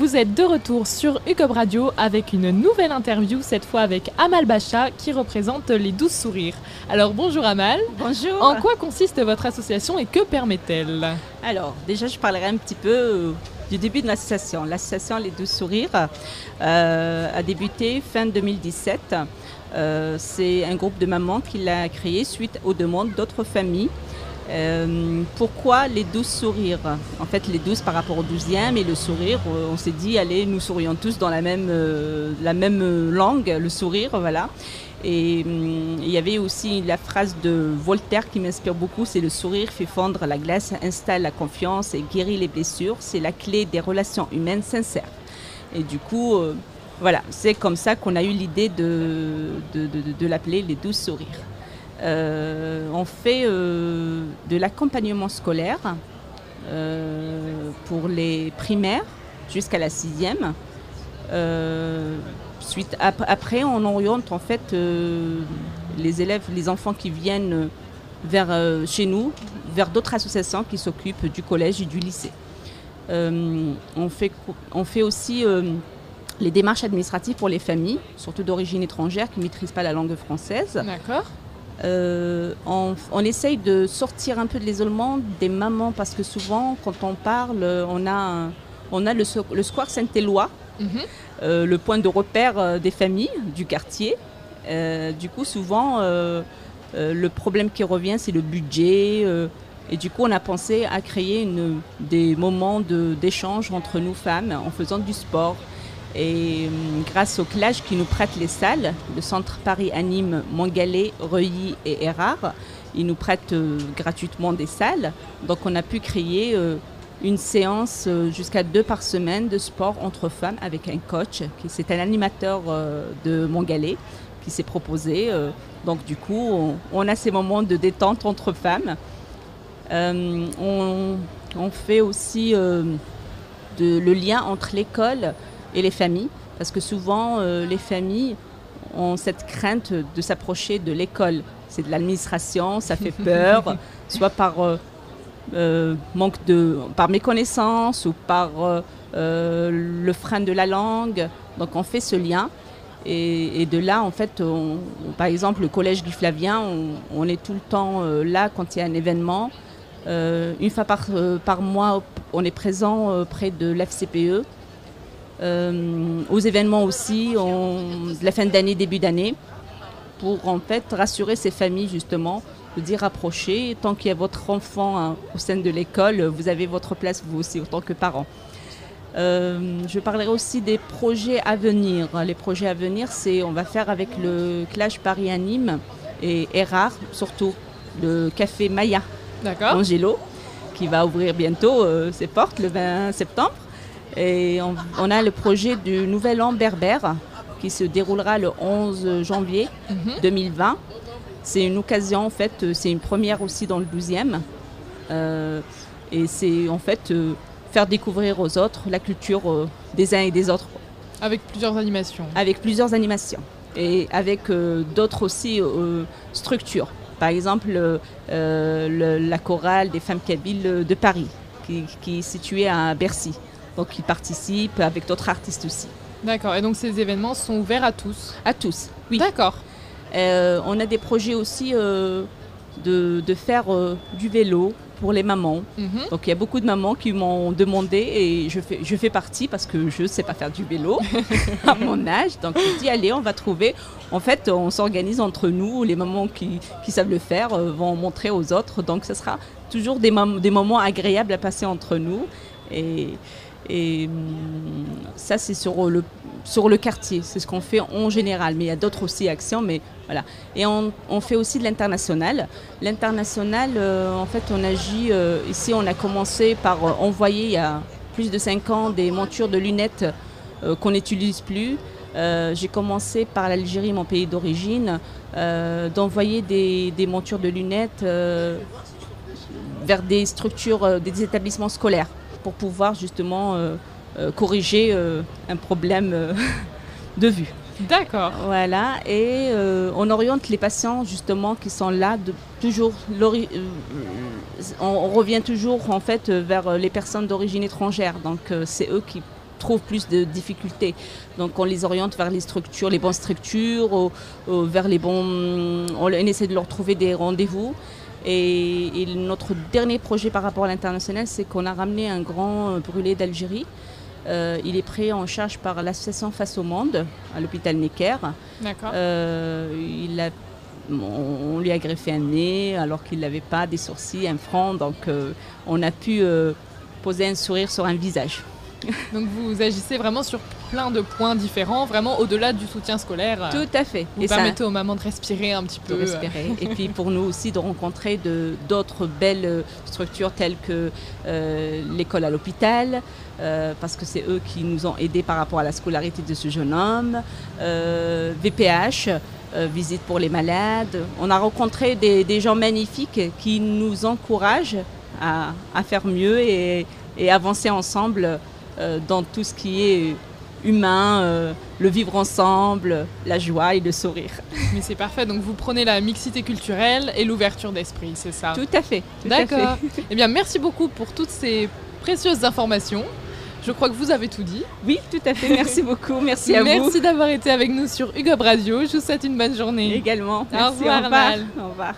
Vous êtes de retour sur UCOB Radio avec une nouvelle interview, cette fois avec Amal Bacha qui représente les 12 sourires. Alors bonjour Amal. Bonjour. En quoi consiste votre association et que permet-elle? Alors déjà je parlerai un petit peu du début de l'association. L'association Les 12 sourires a débuté fin 2017. C'est un groupe de mamans qui l'a créé suite aux demandes d'autres familles. Pourquoi les 12 sourires? En fait, les 12 par rapport au 12e et le sourire, on s'est dit, allez, nous sourions tous dans la même langue, le sourire, voilà. Et il y avait aussi la phrase de Voltaire qui m'inspire beaucoup, c'est le sourire fait fondre la glace, installe la confiance et guérit les blessures. C'est la clé des relations humaines sincères. Et du coup, voilà, c'est comme ça qu'on a eu l'idée de l'appeler les 12 sourires. On fait de l'accompagnement scolaire pour les primaires jusqu'à la 6e. Après, on oriente en fait les élèves, les enfants qui viennent vers chez nous, vers d'autres associations qui s'occupent du collège et du lycée. On fait aussi les démarches administratives pour les familles, surtout d'origine étrangère qui ne maîtrisent pas la langue française. D'accord. On essaye de sortir un peu de l'isolement des mamans parce que souvent quand on parle on a le square Saint-Éloi, le point de repère des familles du quartier. Du coup souvent le problème qui revient c'est le budget et du coup on a pensé à créer des moments d'échange entre nous femmes en faisant du sport. Et grâce au CLAGE qui nous prête les salles, le centre Paris anime Montgallet, Reuilly et Erard, ils nous prêtent gratuitement des salles. Donc on a pu créer une séance jusqu'à 2 par semaine de sport entre femmes avec un coach. C'est un animateur de Montgallet qui s'est proposé. Donc du coup, on a ces moments de détente entre femmes. On fait aussi le lien entre l'école et les familles, parce que souvent les familles ont cette crainte de s'approcher de l'école. C'est de l'administration, ça fait peur, soit par par méconnaissance ou par le frein de la langue. Donc on fait ce lien. Et de là, en fait, par exemple, le collège Guy Flavien, on est tout le temps là quand il y a un événement. Une fois par mois, on est présent près de l'FCPE. Aux événements aussi, de la fin d'année, début d'année, pour en fait rassurer ces familles justement, de dire approchez, tant qu'il y a votre enfant au sein de l'école, vous avez votre place vous aussi en tant que parents. Je parlerai aussi des projets à venir. Les projets à venir, on va faire avec le CLAGE Paris Anime et Erard, surtout le café Maya Angelo, qui va ouvrir bientôt ses portes le 20 septembre. Et on a le projet du Nouvel An berbère qui se déroulera le 11 janvier 2020. C'est une occasion, en fait, c'est une première aussi dans le 12e. Et c'est en fait faire découvrir aux autres la culture des uns et des autres. Avec plusieurs animations. Avec plusieurs animations. Et avec d'autres aussi structures. Par exemple, la chorale des femmes kabyles de Paris, qui est située à Bercy. Donc ils participent avec d'autres artistes aussi. D'accord, et donc ces événements sont ouverts à tous? À tous, oui. D'accord. On a des projets aussi de faire du vélo pour les mamans. Donc il y a beaucoup de mamans qui m'ont demandé et je fais partie parce que je ne sais pas faire du vélo à mon âge. Donc je dis allez, on va trouver. En fait, on s'organise entre nous. Les mamans qui savent le faire vont montrer aux autres. Donc ce sera toujours des moments agréables à passer entre nous. Et ça, c'est sur le quartier. C'est ce qu'on fait en général. Mais il y a d'autres aussi actions. Mais voilà. Et on fait aussi de l'international. L'international, en fait, on agit... ici, on a commencé par envoyer, il y a plus de 5 ans, des montures de lunettes qu'on n'utilise plus. J'ai commencé par l'Algérie, mon pays d'origine, d'envoyer des montures de lunettes vers des structures, des établissements scolaires, pour pouvoir justement corriger un problème de vue. D'accord. Voilà, et on oriente les patients justement qui sont là, on revient toujours en fait vers les personnes d'origine étrangère. Donc c'est eux trouvent plus de difficultés. Donc on les oriente vers les structures, les bonnes structures, vers les bons... On essaie de leur trouver des rendez-vous. Et notre dernier projet par rapport à l'international, c'est qu'on a ramené un grand brûlé d'Algérie. Il est pris en charge par l'association Face au Monde, à l'hôpital Necker. D'accord. On lui a greffé un nez alors qu'il n'avait pas des sourcils, un front. Donc on a pu poser un sourire sur un visage. Donc vous agissez vraiment sur plein de points différents, vraiment au-delà du soutien scolaire. Tout à fait. Vous permettez aux mamans de respirer un petit peu. De respirer. Et puis pour nous aussi de rencontrer d'autres belles structures telles que l'école à l'hôpital, parce que c'est eux qui nous ont aidés par rapport à la scolarité de ce jeune homme, VPH, visite pour les malades. On a rencontré des gens magnifiques qui nous encouragent à faire mieux et avancer ensemble dans tout ce qui est humain, le vivre ensemble, la joie et le sourire. Mais c'est parfait, donc vous prenez la mixité culturelle et l'ouverture d'esprit, c'est ça? Tout à fait. D'accord. Eh bien, merci beaucoup pour toutes ces précieuses informations. Je crois que vous avez tout dit. Oui, tout à fait. Merci beaucoup. Merci à vous. Merci d'avoir été avec nous sur UGOB Radio. Je vous souhaite une bonne journée. Également. Merci, au revoir, Amal. Au revoir.